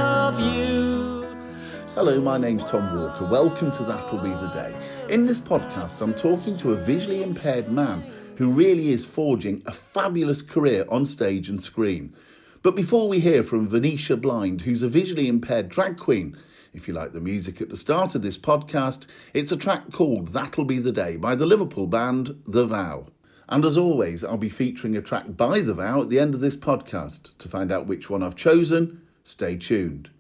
of you. Hello, my name's Tom Walker. Welcome to That'll Be the Day. In this podcast, I'm talking to a visually impaired man who really is forging a fabulous career on stage and screen. But before we hear from Venetia Blind, who's a visually impaired drag queen, if you like the music at the start of this podcast, it's a track called That'll Be the Day by the Liverpool band The Vow. And as always, I'll be featuring a track by The Vow at the end of this podcast. To find out which one I've chosen, stay tuned.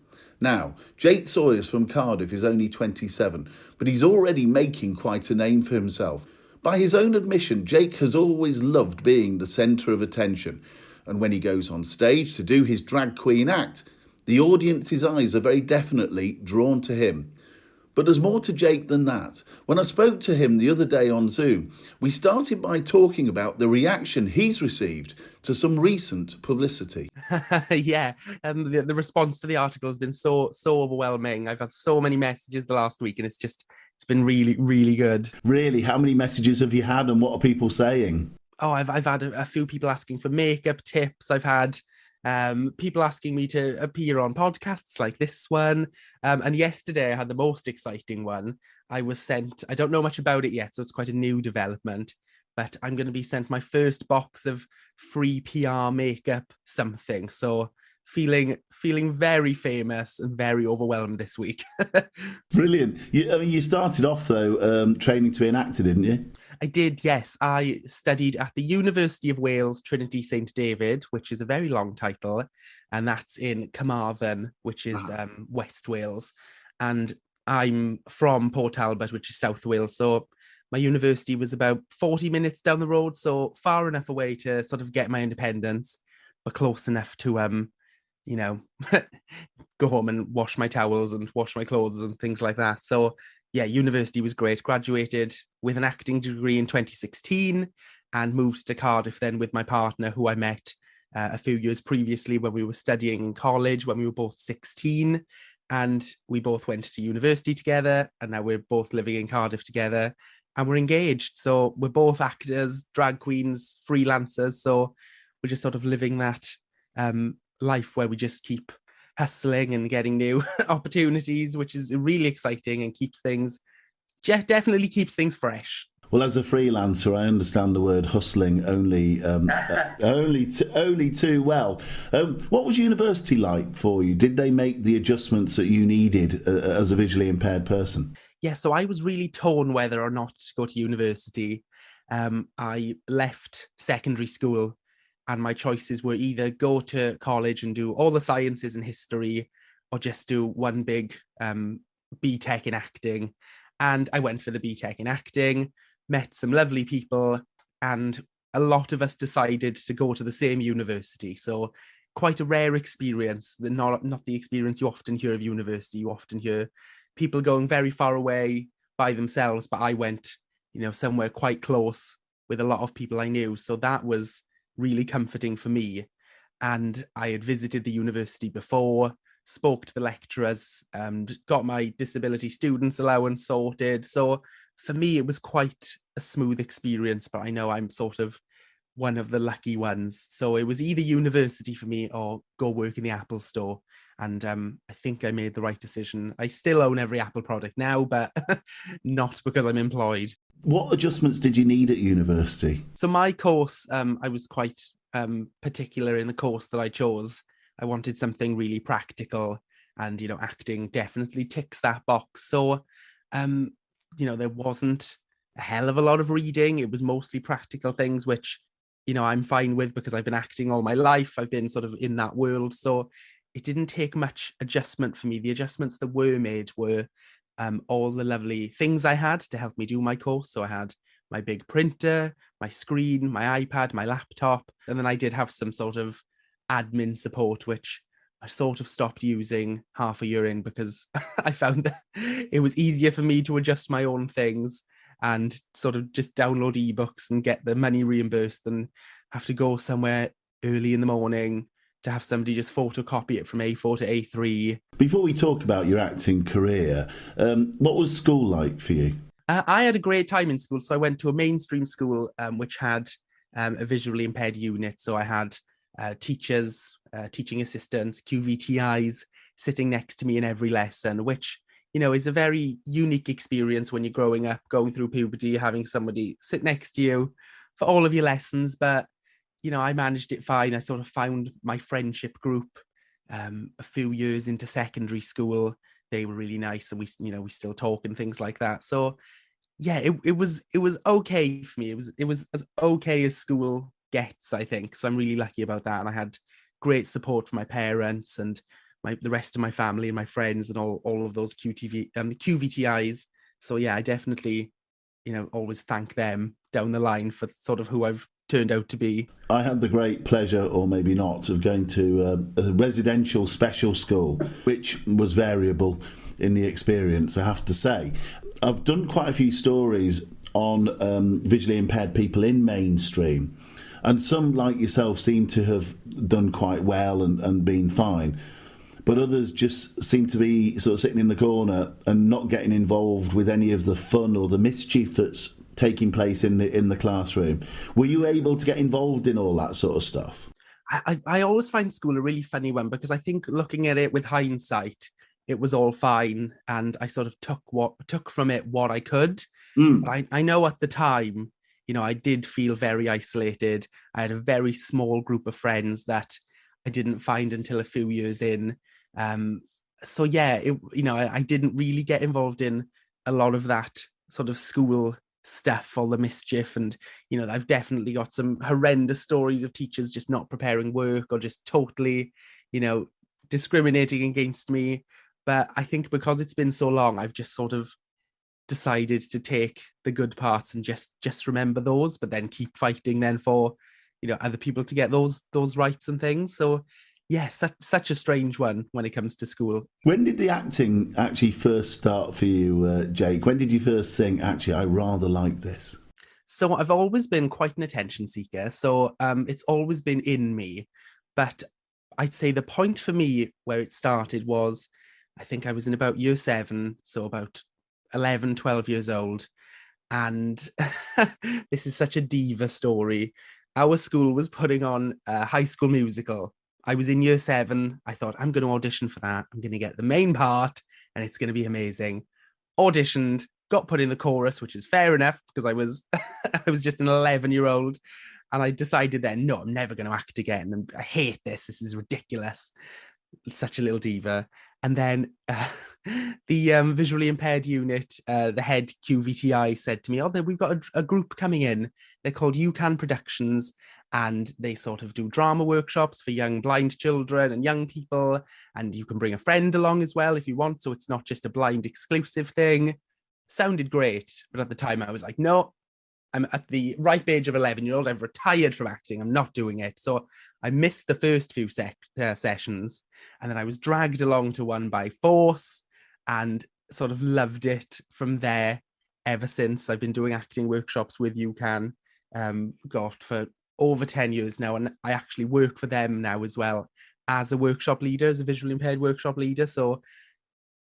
Now, Jake Sawyers from Cardiff is only 27, but he's already making quite a name for himself. By his own admission, Jake has always loved being the centre of attention, and when he goes on stage to do his drag queen act, the audience's eyes are very definitely drawn to him. But there's more to Jake than that. When I spoke to him the other day on Zoom, we started by talking about the reaction he's received to some recent publicity. Yeah, the response to the article has been so overwhelming. I've had so many messages the last week, and it's been really, really good. Really? How many messages have you had, and what are people saying? Oh, I've had a few people asking for makeup tips. I've had people asking me to appear on podcasts like this one. And yesterday I had the most exciting one. I was sent, I don't know much about it yet, so it's quite a new development, but I'm going to be sent my first box of free PR makeup something. So feeling very famous and very overwhelmed this week. Brilliant. You started off, though, training to be an actor, didn't you? I did, yes. I studied at the University of Wales, Trinity St David, which is a very long title, and that's in Carmarthen, which is West Wales. And I'm from Port Talbot, which is South Wales, so my university was about 40 minutes down the road, so far enough away to sort of get my independence, but close enough to, go home and wash my towels and wash my clothes and things like that. So yeah, university was great. Graduated with an acting degree in 2016 and moved to Cardiff then with my partner, who I met a few years previously when we were studying in college, when we were both 16. And we both went to university together, and now we're both living in Cardiff together, and we're engaged. So we're both actors, drag queens, freelancers. So we're just sort of living that life where we just keep hustling and getting new opportunities, which is really exciting and definitely keeps things fresh. Well, as a freelancer, I understand the word hustling only too well. What was university like for you? Did they make the adjustments that you needed as a visually impaired person? Yeah, so I was really torn whether or not to go to university. I left secondary school, and my choices were either go to college and do all the sciences and history, or just do one big BTEC in acting. And I went for the BTEC in acting, met some lovely people, and a lot of us decided to go to the same university. So quite a rare experience, not the experience you often hear of university. You often hear people going very far away by themselves, but I went, somewhere quite close with a lot of people I knew. So that was really comforting for me. And I had visited the university before, spoke to the lecturers, and got my disability students allowance sorted. So for me, it was quite a smooth experience, but I know I'm sort of one of the lucky ones. So it was either university for me or go work in the Apple store. And I think I made the right decision. I still own every Apple product now, but not because I'm employed. What adjustments did you need at university? So my course, I was quite particular in the course that I chose. I wanted something really practical, and, acting definitely ticks that box. So, there wasn't a hell of a lot of reading. It was mostly practical things, which, I'm fine with because I've been acting all my life. I've been sort of in that world. So it didn't take much adjustment for me. The adjustments that were made were all the lovely things I had to help me do my course. So I had my big printer, my screen, my iPad, my laptop, and then I did have some sort of admin support, which I sort of stopped using half a year in because I found that it was easier for me to adjust my own things and sort of just download ebooks and get the money reimbursed than have to go somewhere early in the morning to have somebody just photocopy it from A4 to A3. Before we talk about your acting career, what was school like for you? I had a great time in school. So I went to a mainstream school which had a visually impaired unit. So I had teachers, teaching assistants, QVTIs, sitting next to me in every lesson, which, you know, is a very unique experience when you're growing up, going through puberty, having somebody sit next to you for all of your lessons. But, you know, I managed it fine. I sort of found my friendship group a few years into secondary school. They were really nice, and we still talk and things like that. So yeah, it was okay for me. It was as okay as school gets, I think. So I'm really lucky about that. And I had great support from my parents and the rest of my family and my friends and all of those QVTIs. So yeah, I definitely, you know, always thank them down the line for sort of who I've turned out to be. I had the great pleasure, or maybe not, of going to a residential special school, which was variable in the experience, I have to say. I've done quite a few stories on visually impaired people in mainstream, and some, like yourself, seem to have done quite well and been fine. But others just seem to be sort of sitting in the corner and not getting involved with any of the fun or the mischief that's taking place in the classroom. Were you able to get involved in all that sort of stuff? I always find school a really funny one, because I think looking at it with hindsight, it was all fine, and I sort of took from it what I could. But I know at the time, you know, I did feel very isolated. I had a very small group of friends that I didn't find until a few years in. So yeah, I didn't really get involved in a lot of that sort of school stuff, all the mischief. And, you know, I've definitely got some horrendous stories of teachers just not preparing work or just totally, you know, discriminating against me. But I think because it's been so long, I've just sort of decided to take the good parts and just remember those, but then keep fighting then for, you know, other people to get those rights and things. So yeah, such a strange one when it comes to school. When did the acting actually first start for you, Jake? When did you first think, actually, I rather like this? So I've always been quite an attention seeker. So it's always been in me. But I'd say the point for me where it started was, I think I was in about year 7, so about 11, 12 years old. And this is such a diva story. Our school was putting on a High School Musical. I was in year 7. I thought, I'm going to audition for that. I'm going to get the main part and it's going to be amazing. Auditioned, got put in the chorus, which is fair enough because I was I was just an 11-year-old. And I decided then, no, I'm never going to act again. And I hate this. This is ridiculous. It's such a little diva. And then the visually impaired unit, the head QVTI said to me, oh, we've got a group coming in. They're called UCAN Productions, and they sort of do drama workshops for young blind children and young people. And you can bring a friend along as well if you want. So it's not just a blind exclusive thing. Sounded great. But at the time I was like, no, I'm at the ripe age of 11-year-old. I've retired from acting. I'm not doing it. So I missed the first few sessions, and then I was dragged along to one by force and sort of loved it from there ever since. I've been doing acting workshops with UCAN, got for over 10 years now, and I actually work for them now as well as a workshop leader, as a visually impaired workshop leader. So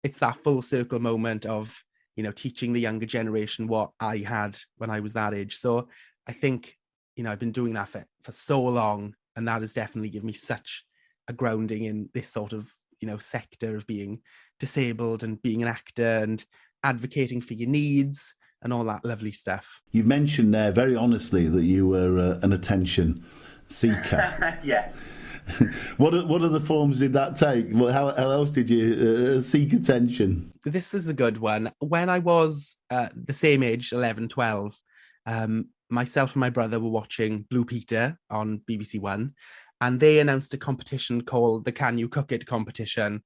it's that full circle moment of, you know, teaching the younger generation what I had when I was that age. So I think, you know, I've been doing that for so long, and that has definitely given me such a grounding in this sort of, you know, sector of being disabled and being an actor and advocating for your needs and all that lovely stuff. You've mentioned there very honestly that you were an attention seeker. Yes. What other forms did that take? How else did you seek attention? This is a good one. When I was the same age, 11, 12, myself and my brother were watching Blue Peter on BBC One, and they announced a competition called the Can You Cook It competition,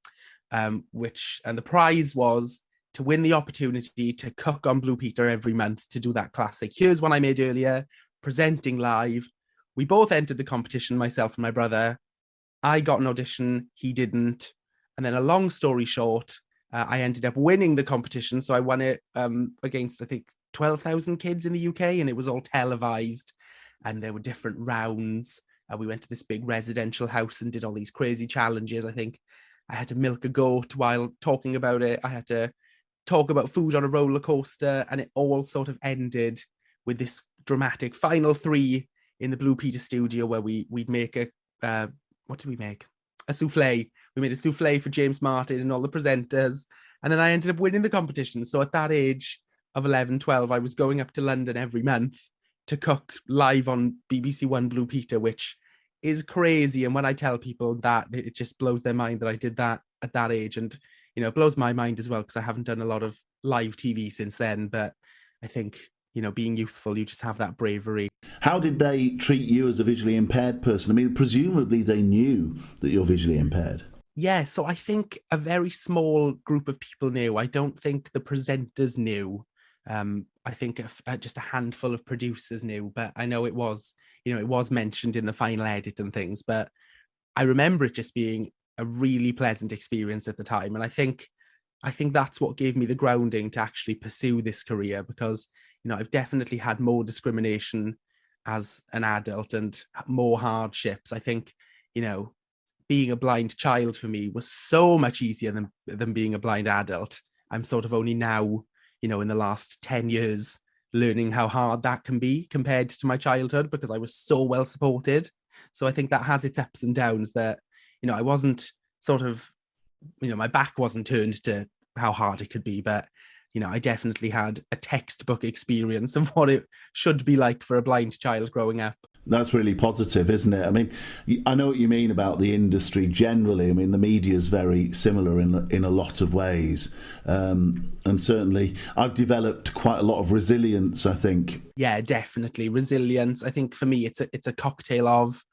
and the prize was to win the opportunity to cook on Blue Peter every month, to do that classic, here's one I made earlier, presenting live. We both entered the competition, myself and my brother. I got an audition, he didn't. And then a long story short, I ended up winning the competition. So I won it against, I think, 12,000 kids in the UK, and it was all televised, and there were different rounds. We went to this big residential house and did all these crazy challenges. I think I had to milk a goat while talking about it. I had to talk about food on a roller coaster, and it all sort of ended with this dramatic final 3 in the Blue Peter studio where we'd make what did we make? A souffle we made a souffle for James Martin and all the presenters. And then I ended up winning the competition. So at that age of 11, 12, I was going up to London every month to cook live on BBC One Blue Peter, which is crazy. And when I tell people that, it just blows their mind that I did that at that age. And, it blows my mind as well, because I haven't done a lot of live TV since then. But I think, being youthful, you just have that bravery. How did they treat you as a visually impaired person? I mean, presumably they knew that you're visually impaired. Yeah, so I think a very small group of people knew. I don't think the presenters knew. I think just a handful of producers knew, but I know it was mentioned in the final edit and things. But I remember it just being a really pleasant experience at the time, and I think that's what gave me the grounding to actually pursue this career, because I've definitely had more discrimination as an adult and more hardships. I think being a blind child for me was so much easier than being a blind adult. I'm sort of only now, in the last 10 years, learning how hard that can be compared to my childhood, because I was so well supported. So I think that has its ups and downs, that, I wasn't sort of, my back wasn't turned to how hard it could be, but, I definitely had a textbook experience of what it should be like for a blind child growing up. That's really positive, isn't it? I mean, I know what you mean about the industry generally. I mean, the media is very similar in a lot of ways. And certainly I've developed quite a lot of resilience, I think. Yeah, definitely. Resilience. I think for me, it's a cocktail of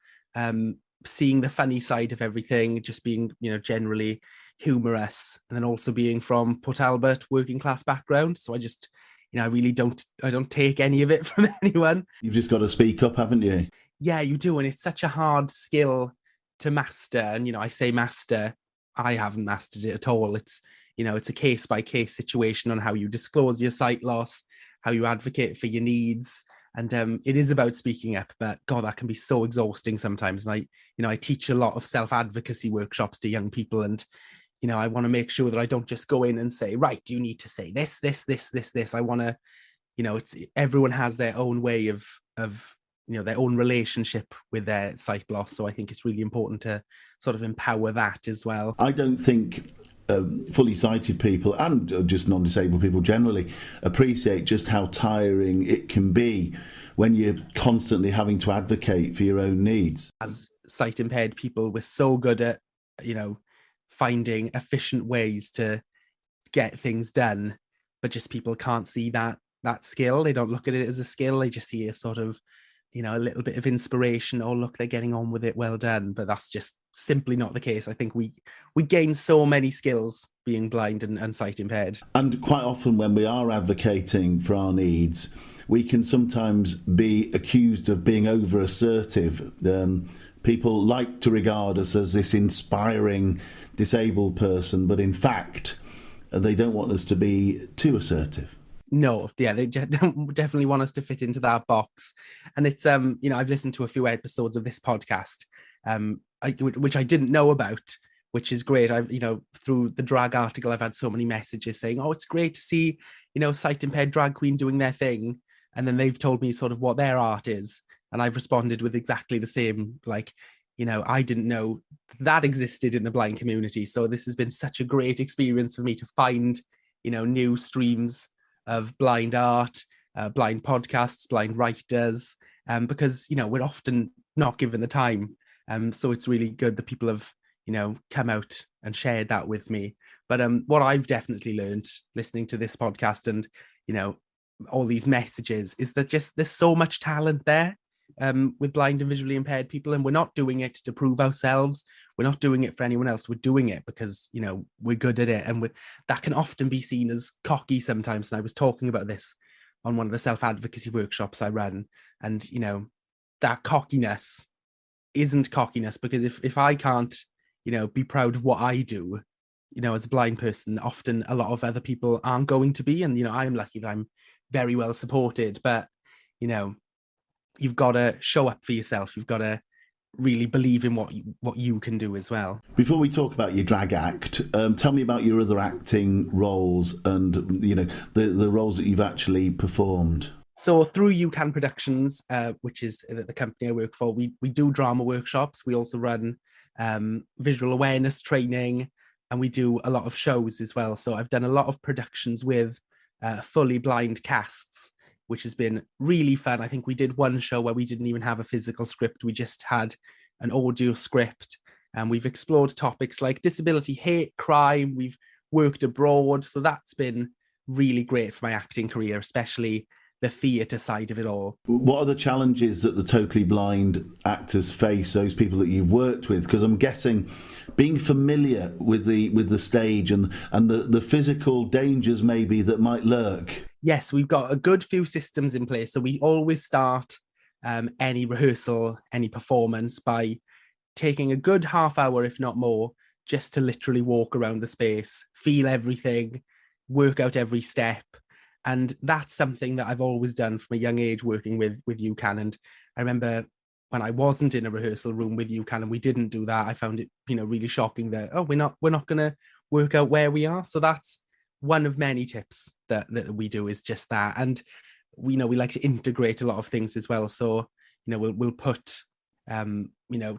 seeing the funny side of everything, just being, generally humorous, and then also being from Port Talbot, working class background. So I just, I really don't take any of it from anyone. You've just got to speak up, haven't you? Yeah, you do. And it's such a hard skill to master. And, I say master, I haven't mastered it at all. It's, it's a case by case situation on how you disclose your sight loss, how you advocate for your needs. And it is about speaking up, but God, that can be so exhausting sometimes. And I teach a lot of self-advocacy workshops to young people, and I want to make sure that I don't just go in and say, right, you need to say this. I want to, everyone has their own way of their own relationship with their sight loss. So I think it's really important to sort of empower that as well. I don't think fully sighted people, and just non-disabled people generally, appreciate just how tiring it can be when you're constantly having to advocate for your own needs. As sight impaired people, we're so good at, finding efficient ways to get things done, but just people can't see that skill. They don't look at it as a skill. They just see a sort of, a little bit of inspiration. Oh, look, they're getting on with it. Well done. But that's just simply not the case. I think we gain so many skills being blind and sight impaired. And quite often when we are advocating for our needs, we can sometimes be accused of being over assertive. People like to regard us as this inspiring disabled person, but in fact, they don't want us to be too assertive. No, yeah, they definitely want us to fit into that box. And it's, I've listened to a few episodes of this podcast, which I didn't know about, which is great. I've, through the drag article, I've had so many messages saying, oh, it's great to see, sight impaired drag queen doing their thing. And then they've told me sort of what their art is. And I've responded with exactly the same, like, I didn't know that existed in the blind community. So this has been such a great experience for me to find, new streams of blind art, blind podcasts, blind writers, because, we're often not given the time. So it's really good that people have, come out and shared that with me. But what I've definitely learned listening to this podcast and, all these messages is that just there's so much talent there. With blind and visually impaired people, and we're not doing it to prove ourselves. We're not doing it for anyone else. We're doing it because, we're good at it, and that can often be seen as cocky sometimes. And I was talking about this on one of the self-advocacy workshops I run, and, that cockiness isn't cockiness, because if I can't, be proud of what I do, as a blind person, often a lot of other people aren't going to be. And, I'm lucky that I'm very well supported, but, you've got to show up for yourself. You've got to really believe in what you can do as well. Before we talk about your drag act, tell me about your other acting roles and, the roles that you've actually performed. So through UCAN Productions, which is the company I work for, we do drama workshops. We also run visual awareness training, and we do a lot of shows as well. So I've done a lot of productions with fully blind casts, which has been really fun. I think we did one show where we didn't even have a physical script. We just had an audio script, and we've explored topics like disability, hate, crime. We've worked abroad. So that's been really great for my acting career, especially the theatre side of it all. What are the challenges that the totally blind actors face, those people that you've worked with? Because I'm guessing being familiar with the stage and the physical dangers maybe that might lurk. Yes, we've got a good few systems in place. So we always start any rehearsal, any performance by taking a good half hour, if not more, just to literally walk around the space, feel everything, work out every step. And that's something that I've always done from a young age, working with UCAN. And I remember when I wasn't in a rehearsal room with UCAN and we didn't do that, I found it, really shocking that, we're not going to work out where we are. So that's one of many tips that we do, is just that. And we like to integrate a lot of things as well. So, we'll put,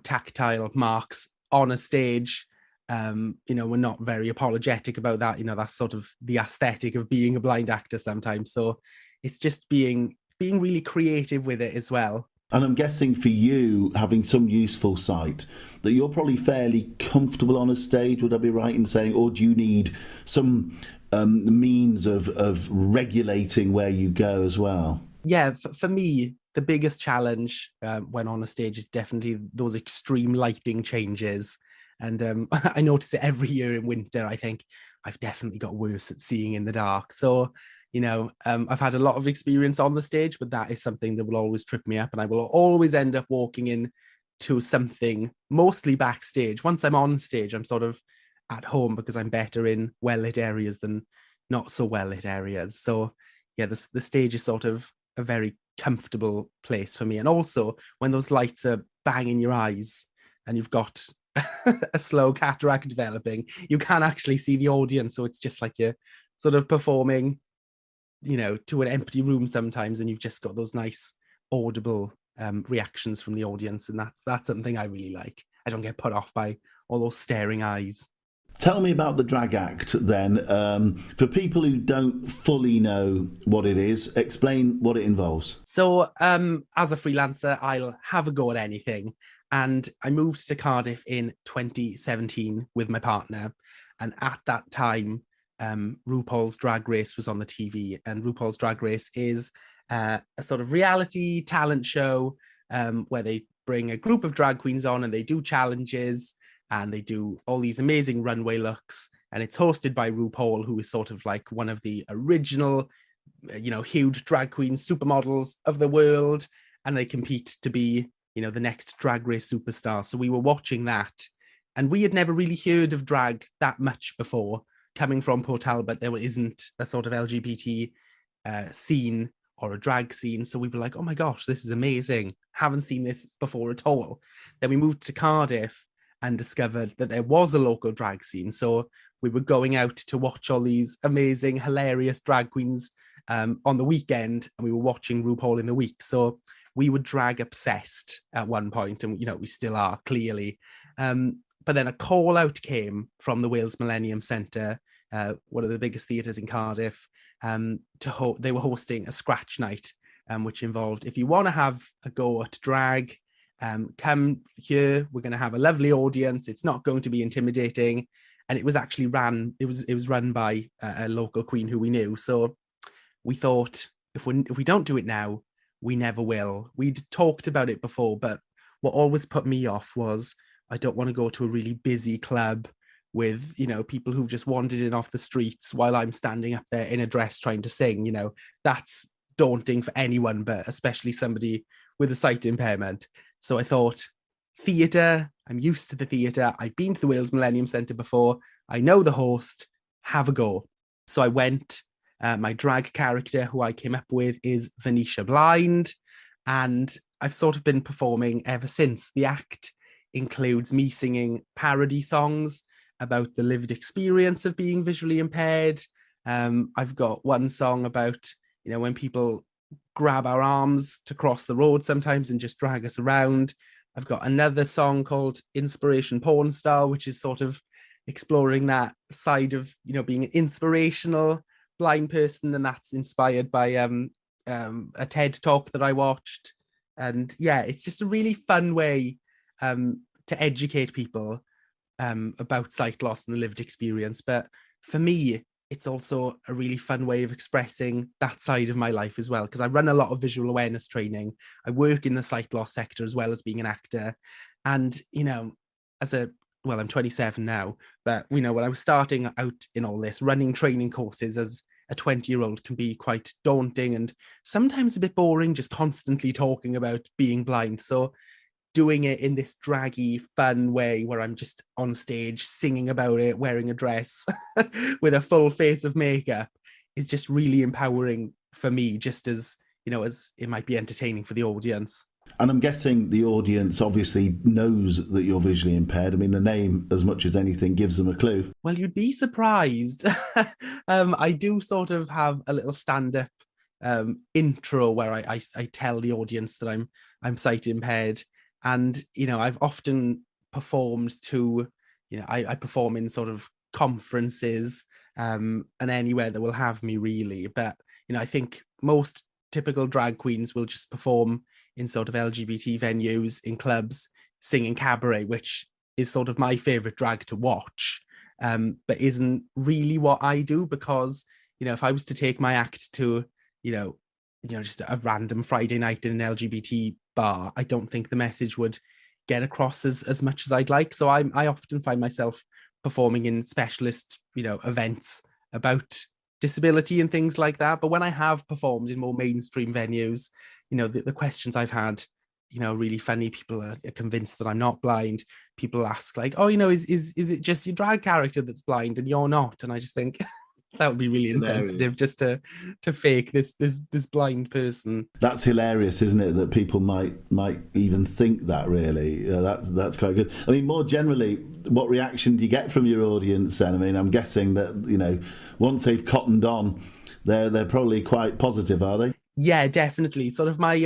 tactile marks on a stage. We're not very apologetic about that. That's sort of the aesthetic of being a blind actor sometimes. So it's just being really creative with it as well. And I'm guessing for you, having some useful sight, that you're probably fairly comfortable on a stage, would I be right in saying? Or do you need some means of regulating where you go as well? Yeah, for me, the biggest challenge when on a stage is definitely those extreme lighting changes. And I notice it every year in winter. I think I've definitely got worse at seeing in the dark. So, I've had a lot of experience on the stage, but that is something that will always trip me up. And I will always end up walking in to something, mostly backstage. Once I'm on stage, I'm sort of at home because I'm better in well-lit areas than not so well-lit areas. So, yeah, the stage is sort of a very comfortable place for me. And also, when those lights are banging your eyes and you've got a slow cataract developing, you can actually see the audience. So it's just like you're sort of performing, to an empty room sometimes, and you've just got those nice audible reactions from the audience. And that's something I really like. I don't get put off by all those staring eyes. Tell me about the drag act then. For people who don't fully know what it is, explain what it involves. So as a freelancer, I'll have a go at anything. And I moved to Cardiff in 2017 with my partner. And at that time, RuPaul's Drag Race was on the TV. And RuPaul's Drag Race is a sort of reality talent show where they bring a group of drag queens on and they do challenges and they do all these amazing runway looks. And it's hosted by RuPaul, who is sort of like one of the original, huge drag queen supermodels of the world. And they compete to be the next Drag Race superstar. So we were watching that, and we had never really heard of drag that much before. Coming from Port Talbot, there isn't a sort of LGBT scene or a drag scene. So we were like, oh my gosh, this is amazing. Haven't seen this before at all. Then we moved to Cardiff and discovered that there was a local drag scene. So we were going out to watch all these amazing, hilarious drag queens on the weekend, and we were watching RuPaul in the week. So we were drag obsessed at one point, and we still are, clearly. But then a call out came from the Wales Millennium Centre, one of the biggest theatres in Cardiff. They were hosting a scratch night, which involved, if you want to have a go at drag, come here. We're going to have a lovely audience. It's not going to be intimidating. And it was actually it was run by a local queen who we knew. So we thought, if we don't do it now, we never will. We'd talked about it before, but what always put me off was, I don't want to go to a really busy club with, people who've just wandered in off the streets while I'm standing up there in a dress trying to sing. That's daunting for anyone, but especially somebody with a sight impairment. So I thought, theatre, I'm used to the theatre. I've been to the Wales Millennium Centre before. I know the host, have a go. So I went. My drag character, who I came up with, is Venetia Blind, and I've sort of been performing ever since. The act includes me singing parody songs about the lived experience of being visually impaired. I've got one song about, when people grab our arms to cross the road sometimes and just drag us around. I've got another song called Inspiration Porn Star, which is sort of exploring that side of, being an inspirational blind person, and that's inspired by a TED talk that I watched. And yeah, it's just a really fun way to educate people about sight loss and the lived experience. But for me, it's also a really fun way of expressing that side of my life as well, because I run a lot of visual awareness training. I work in the sight loss sector as well as being an actor. And, I'm 27 now, but, when I was starting out in all this, running training courses as a 20-year-old can be quite daunting and sometimes a bit boring, just constantly talking about being blind. So doing it in this draggy, fun way where I'm just on stage singing about it, wearing a dress with a full face of makeup is just really empowering for me, just as, as it might be entertaining for the audience. And I'm guessing the audience obviously knows that you're visually impaired. I mean, the name, as much as anything, gives them a clue. Well, you'd be surprised. I do sort of have a little stand-up intro where I tell the audience that I'm sight impaired. And, I've often performed to, I perform in sort of conferences and anywhere that will have me really. But, I think most typical drag queens will just perform in sort of LGBT venues, in clubs, singing cabaret, which is sort of my favorite drag to watch, but isn't really what I do, because, if I was to take my act to, just a random Friday night in an LGBT bar, I don't think the message would get across as much as I'd like. So I often find myself performing in specialist, events about disability and things like that. But when I have performed in more mainstream venues, the questions I've had, really funny. People are convinced that I'm not blind. People ask like, oh, is it just your drag character that's blind and you're not? And I just think that would be really insensitive, just to fake this blind person. That's hilarious, isn't it? That people might even think that. Really, that's quite good. I mean, more generally, what reaction do you get from your audience? And I mean, I'm guessing that once they've cottoned on, they're probably quite positive, are they? Yeah, definitely. Sort of my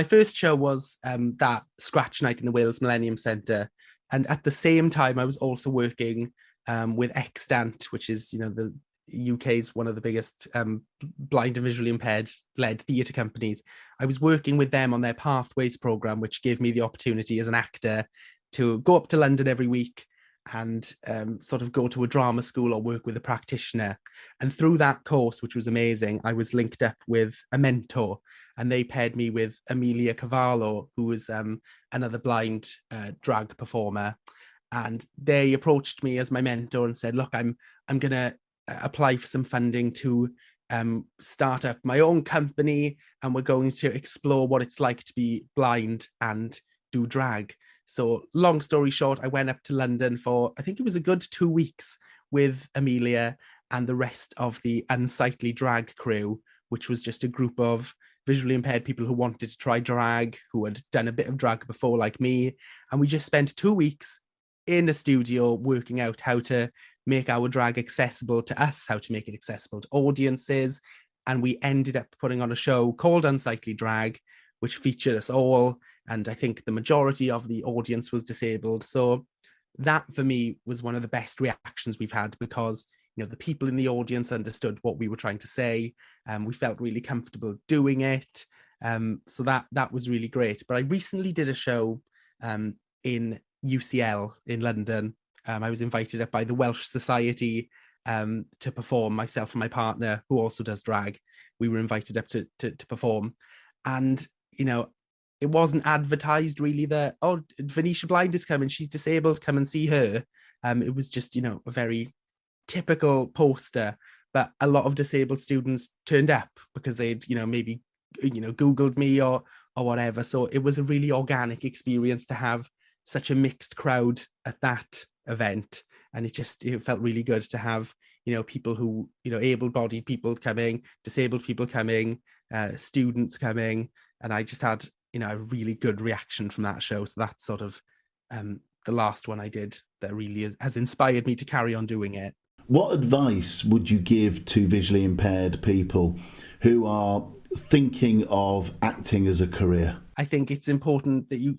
first show was that Scratch Night in the Wales Millennium Centre, and at the same time, I was also working with Extant, which is the UK's one of the biggest blind and visually impaired led theatre companies. I was working with them on their Pathways programme, which gave me the opportunity as an actor to go up to London every week and sort of go to a drama school or work with a practitioner. And through that course, which was amazing, I was linked up with a mentor, and they paired me with Amelia Cavallo, who was another blind drag performer. And they approached me as my mentor and said, look, I'm going to apply for some funding to start up my own company, and we're going to explore what it's like to be blind and do drag. So long story short, I went up to London for, I think it was a good 2 weeks with Amelia and the rest of the Unsightly Drag crew, which was just a group of visually impaired people who wanted to try drag, who had done a bit of drag before like me. And we just spent 2 weeks in a studio working out how to make our drag accessible to us, how to make it accessible to audiences. And we ended up putting on a show called Unsightly Drag, which featured us all. And I think the majority of the audience was disabled. So that for me was one of the best reactions we've had, because the people in the audience understood what we were trying to say, and we felt really comfortable doing it. So that was really great. But I recently did a show in UCL in London. I was invited up by the Welsh Society to perform, myself and my partner, who also does drag. We were invited up to perform. And, it wasn't advertised really that, oh, Venetia Blind is coming, she's disabled, come and see her. It was just, a very typical poster, but a lot of disabled students turned up because they'd, maybe, Googled me or whatever. So it was a really organic experience to have such a mixed crowd at that event. And it felt really good to have, people who, able-bodied people coming, disabled people coming, students coming. And I just had, a really good reaction from that show. So that's sort of the last one I did that really has inspired me to carry on doing it. What advice would you give to visually impaired people who are thinking of acting as a career? I think it's important that you,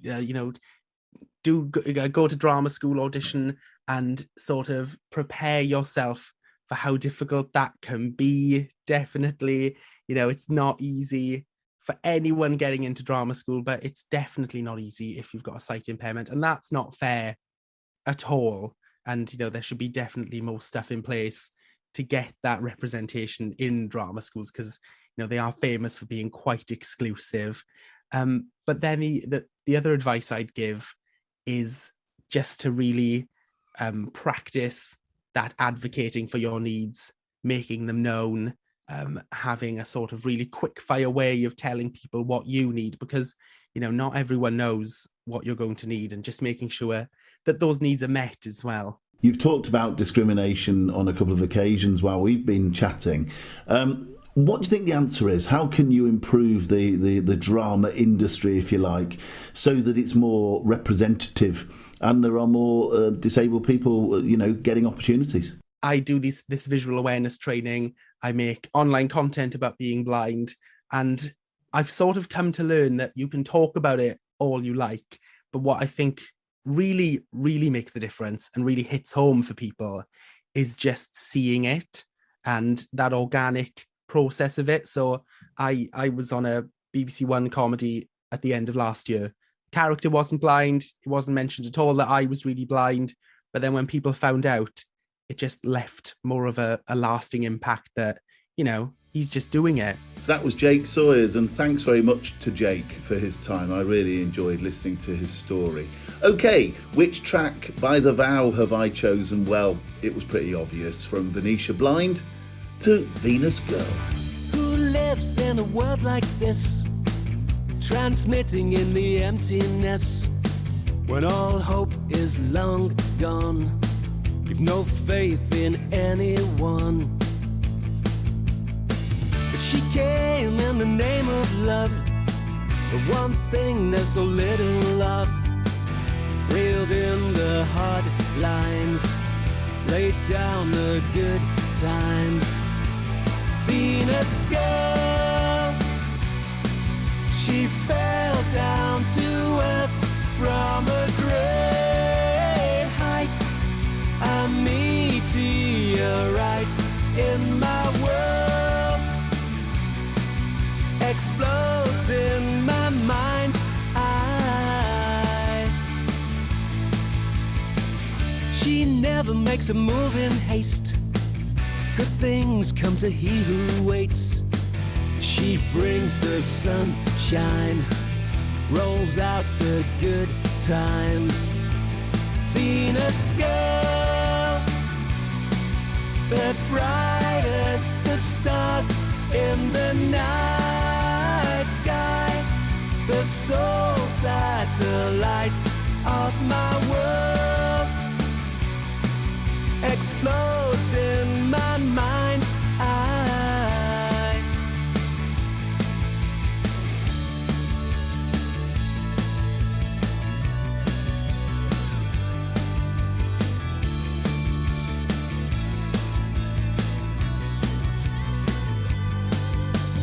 go to drama school, audition, and sort of prepare yourself for how difficult that can be. Definitely, it's not easy for anyone getting into drama school, but it's definitely not easy if you've got a sight impairment, and that's not fair at all. And there should be definitely more stuff in place to get that representation in drama schools, because they are famous for being quite exclusive. But then the other advice I'd give is just to really practice that advocating for your needs, making them known, having a sort of really quick fire way of telling people what you need, because not everyone knows what you're going to need, and just making sure that those needs are met as well. You've talked about discrimination on a couple of occasions while we've been chatting. What do you think the answer is? How can you improve the drama industry, if you like, so that it's more representative and there are more disabled people, getting opportunities? I do this visual awareness training. I make online content about being blind, and I've sort of come to learn that you can talk about it all you like, but what I think really, really makes the difference and really hits home for people is just seeing it and that organic process of it. So I was on a BBC One comedy at the end of last year. Character wasn't blind. It wasn't mentioned at all that I was really blind. But then when people found out, it just left more of a lasting impact that, he's just doing it. So that was Jake Sawyers, and thanks very much to Jake for his time. I really enjoyed listening to his story. Okay, which track by The Vow have I chosen? Well, it was pretty obvious. From Venetia Blind to Venus Girl. Who lives in a world like this, transmitting in the emptiness, when all hope is long gone, you've no faith in anyone. But she came in the name of love, the one thing there's so little of, reeled in the hard lines, laid down the good times. Venus girl, she fell down to earth from a great height, a meteorite in my world, explodes in my mind's eye. She never makes a move in haste, good things come to he who waits. She brings the sunshine, rolls out the good times. Venus girl, the brightest of stars in the night sky, the sole satellite of my world, explodes in my mind's eye.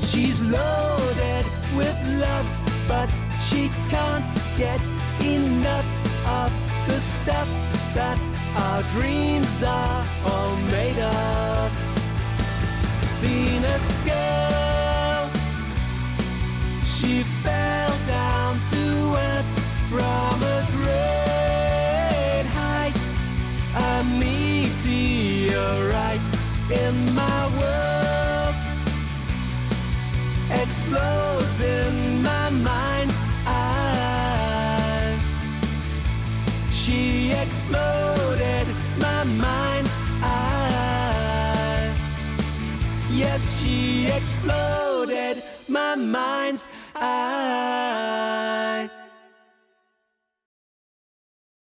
She's loaded with love, but she can't get enough of the stuff that our dreams are all made of. Venus girl, she fell down to earth from a great height, a meteorite in my world, explodes in my mind's eye. She exploded my mind's eye. Yes, she exploded my mind's eye.